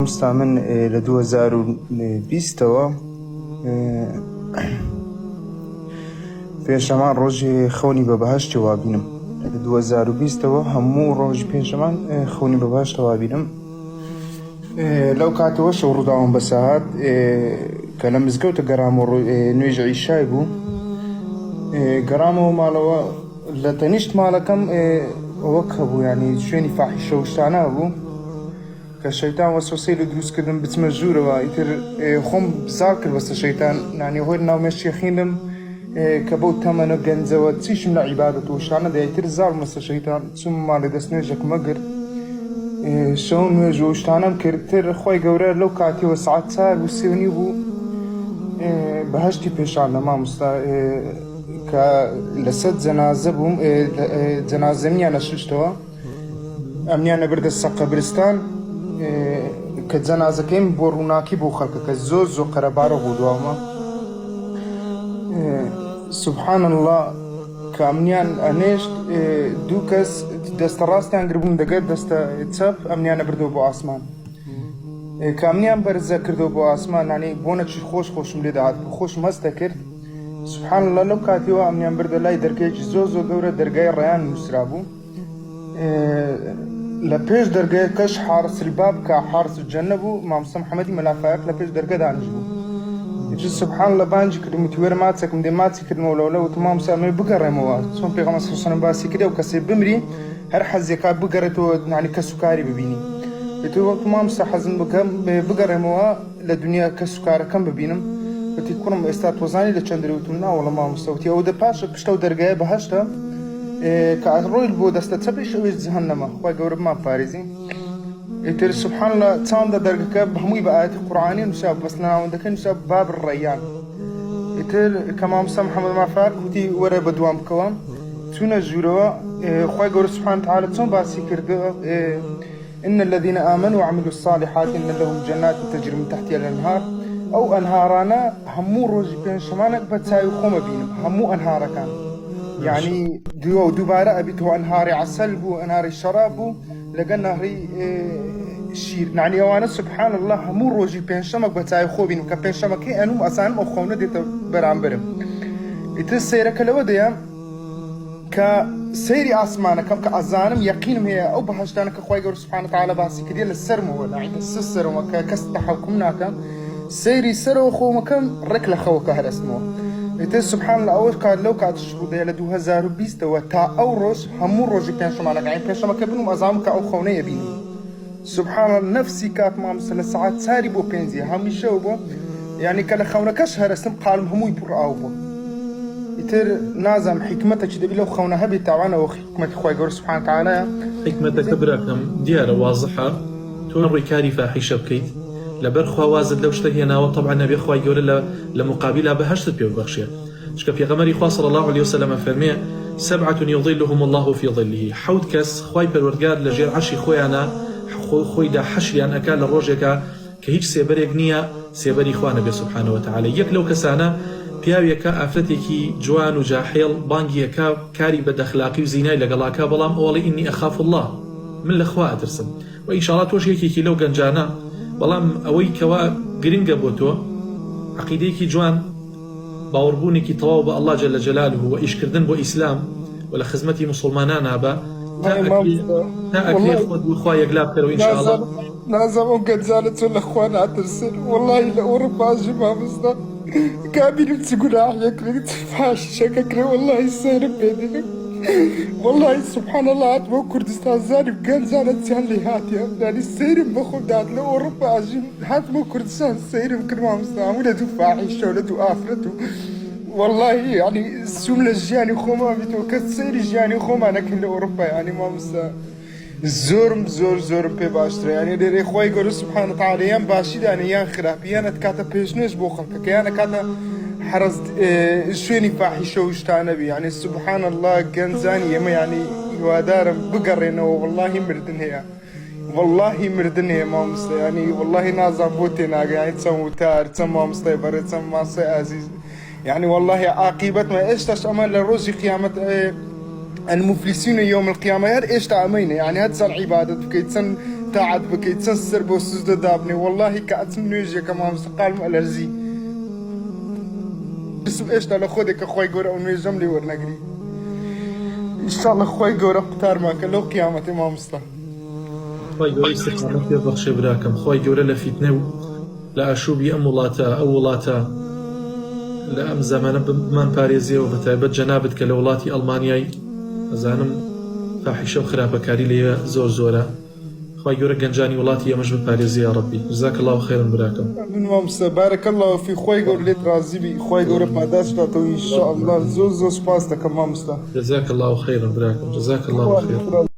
مستعمل ل 2020 پێشەمان ڕۆژێ خەونی بە بەهەشتەوە بینم. لە 2020 هەموو ڕۆژ پێشەمان خەونی بە بەهەشتەوە بینم. لەو کاتەوە شەو ڕووداوم بە ساعات کە لە مزگەوتە گەڕامەوە نوێژ عیشای بوو. گەڕامەوە ماڵەوە لە تەنیشت ماڵەکەم ئەوەک هەبوو، ینی شوێنی فاحیشە و شتانە بوو کە شەیتان وەسوسەی لە دروستکردن بچمە ژوورەوە. ئیتر خۆم بزار کرد بەستە شەیتان، نانی هۆی ناومێشتی خوێندم کە بەو تەمەنە گەنجەوە چیشم لە عیبادەت و شتانە دەیتر زار مەستە شەیتان چوم ماڵی دەست نوێژێکمە گرت، شەو نوێژ و شتانەم کرد. تر خۆی گەورە لەو کاتیەوە سەعات 4 و 3 بوو بەهەشتی پێشان لە مامۆستا کە لەسەد جەنازە بووم. جەنازە میانە ششتەوە، ئەمیانە بردە سەقەبرستان کە جەنازەکەیم بۆ ڕووناکی بۆ خەڵکەکە زۆر قەرەبارە بوو دوامە. سبحان الله کە ئەمنیان ئەنێشت دوو کەس دەستە ڕاستیان گربوون دەگەر دەستە چەپ، ئەمنیانە بردەوە بۆ ئاسمان. کە ئەمنیان بەرزە کردەوە بۆ ئاسمان، نانی بۆ نەچی خۆشم لێ داهات، خۆشم هەستە کرد. سبحان الله لەو کاتیەوە ئەمنیان بردە لای دەرگایەکی زۆر گەورە، دەرگای ڕەیان نووسرا بوو. لە پێش دەرگایەکەش حارس الباب کە حارس الجەنە بوو، مامۆستا محەممەدی مەلافایەک لە پێش دەرگە دانیش بوو. سبحان الله بانجی کردم، وتوێرە ماچێکم دێ ماچی کردنەوە لەوە وتم مامۆستا ئەمێ بگەڕێمەوە، چۆن پێغەمبەر صلی الله علیه و سلم باسی کردێ و کەسێ بمری هەر حەزێکا بگەڕێتەوە، نانی کەس و کاری ببینی. وتم مامۆستا حەزم بکەم بگەڕێمەوە لە دنیا کەس و کارەکەم ببینم. وتی کوڕم ئێستا تۆزانی لە چەندری؟ وتم ناوەڵە مامۆستا. وتی ئەوە پاشە پشتە و دەرگایە بەهەشتە کە ڕۆیل بۆ دەستە چەپیش ئەوێش جەهەنەمە، خۆی گەورە بمان پارێزی. ئیتر سبحان الله چاندە دەرگەکە هەمووی بە ئاەتی قورئانی نووسا، بەس لە ناوەندەکە نووسا باب الڕەیان. ئیتر کە مامۆستا محەممەد مافاک وتی وەرە بە دوام بکەوە، چوونە ژوورەوە. خۆی گەورە سبحانه وتعالى چۆن باسی کردە إن الذين آمنوا وعملوا الصالحات إن لهم جنات تجري من تحتها الأنهار. ئەو ئەنهارانە هەموو ڕۆژی پێنجشەمانێک بە چاوی خۆمە بینم، هەموو ئەنهارەکان، یعنی دووبارە ئەبیتەوە ئەنهاری عەسەل بوو، ئەنهاری شەراب بوو لەگەڵ نەهری شیر. نانی ئەوانە سبحان الله هەموو ڕۆژی پێنجشەمەک بە چاوی خۆ بینم کە پێنجشەمەکەی ئەنوم ئەسانم ئەو خەونە دێتە بەرامبرم. ئیتر سەیرەکە لەوە دەیە کە سەیری ئاسمانەکەم کە ئەزانم یەقینم هەیە ئەو بەهەشتانە کە خۆی گەورە سبحانه وتعالى باسی کردێ لە سەرمەوە، لە سەرمەوە کە کەس تەحەکوم ناکەم، سەیری سەرەوە خۆمەکەم ڕێک لە خەوەکە هەرستمەوە. ئیتر سبحان الله ئەوە کات لەو کاتش بوو دەیە لە 2020 تا ئەو ڕۆژ هەموو ڕۆژی پێنجشەمانەکە پێنجشەمەکە بنوم ئەزانم کە ئەو خەونەیە بینم. سبحان الله نفسی کات مامۆستا لە سەعات 4 بۆ 5 هەمیشەوە بوو، یعنی کە لە خەونەکەش هەرستم قالم هەمووی پڕ ئاو بوو. ئیتر نازانم حکمەتێکی دەبی لەو خەونە هەبێت تاوانەوە حکمەتی خۆی گەورە سبحانه وتعالى. حکمەتەکە براکەم دیارە وازحە، تۆ ڕێکاری فاحیشە بکەیت لەبەر خوا وازت لەو شتە هێناوە، طبعا نەبێ خۆی گەورە لە مقابلە بەهەشتت پێ ببەخشێت. چکە پێغەمبەری خوا صلی الله عليه وسلم فەرمێ 7 يظلهم الله في ظله، حەوت کەس خۆی پەروەردگار لە ژێر عەرشی خۆیانە خۆیدا حەشریان ئەکا لە ڕۆژێکە کە هیچ سێبەرێک نییە سێبەری خوا نەبێ سبحانه وتعالى. یەک لەو کەسانە پیاوێکە ئافرەتێکی جوان و جاحێڵ بانگیەکە کاری بەدەخلاقی و زینای لەگەڵاکە، بەڵام ئەوڵی ئینی ئەخاف الله، من لە خوا ئەترسم. و ئینشاڵڵا تۆش یەکێکی لەو گەنجانە، بەڵام ئەوەی کەوا گرنگە بۆ تۆ عەقیدەیەکی جوان، باوەڕبوونێکی تەواو بە الله جل جلاله و ئیشکردن بۆ ئیسلام و لە خزمەتی موسڵمانان هابە تا ئەکرێ خۆت بۆ خوا یەکلا بکەرەوە ئینشاءڵڵا. نازانم ئەو گەنجانە چۆن لە خوا ناترسن، وەڵڵاهی لە ئەوڕۆپاژی مامۆستا کابینم چ گوناحێک چ فاحیشەکە کرێ، وەڵڵاهی سەیرم پێ دێنم، والله سبحان الله هاتبۆ کوردستان زانم گەنجانە چیان لێ هاتیە، یعنی سەیرم بە خۆم دات لە ئەوڕۆپا ئاژین هاتبۆ کوردستان سەیرم کرد مامۆستا، هەموو لە دوو فاحیشە و لە دوو ئافرەت و والله یعنی سوم لە ژیانی خۆمان بیتەوە کە سەیری ژیانی خۆمان نەکەین لە ئەوڕۆپا. یعنی مامۆستا زۆرم پێ باشترە، یعنی لێرەی خۆی گەورە سبحانه وتعالى یان باشی دانێ یان خراپی، یان ئەتکاتە پێشنێش بۆ خەڵکەکە، یان ئەکاتە حرز شوێنی فاحیشە و شتانە بی. یعنی سبحان الله گەنجانی ئێمە یعنی هیوادارم بگەڕێنەوە، واللهی مردن هەیە، واللهی مردن هەیە مامۆستا، یعنی واللهی نازان بۆ تێناگە، یعنی چەند وتار چەند مامۆستای بەڕێ چەند ماسای عەزیز، یعنی واللهی عاقیبەتمە ئێستاش ئەمە لە ڕۆژی قیامەت المفلسین یوم القیامە هەر ئێستا ئەمەینە، یعنی هەر چەند عیبادەت بکەیت چەند تاعت بكي تسنسر بوسوس دابني والله كأتم نيجي كما مستقال مألرزي بسو ايش على خودك اخوي قورا ونيجم لي ورنقري ان شاء الله اخوي قورا قطار ماك لو قيامتي ما مصطفى خۆی گەورە استقامەت پێ بەخشێ براکەم خۆی گەورە لە فیتنە و لە ئاشوبی ئەم وڵاتە ئەو وڵاتە لە ئەم زەمانە بمان پارێزیەوە بەتایبەت جەنابەت کە لە وڵاتی ئەڵمانیای ئەزانم فاحیشە و خراپەکاری لێیە زۆر زۆرە خۆی گەورە گەنجانی وڵاتی ئەمەش بپارێزی یا ڕەبی جزاک الله خێرن براکەم ما مصطفى بارك الله في خوي قور ليت رازي بي خوي قور ما داش ان شاء الله زوز سباس تك ما مصطفى جزاك الله خيرا براكم جزاك الله خير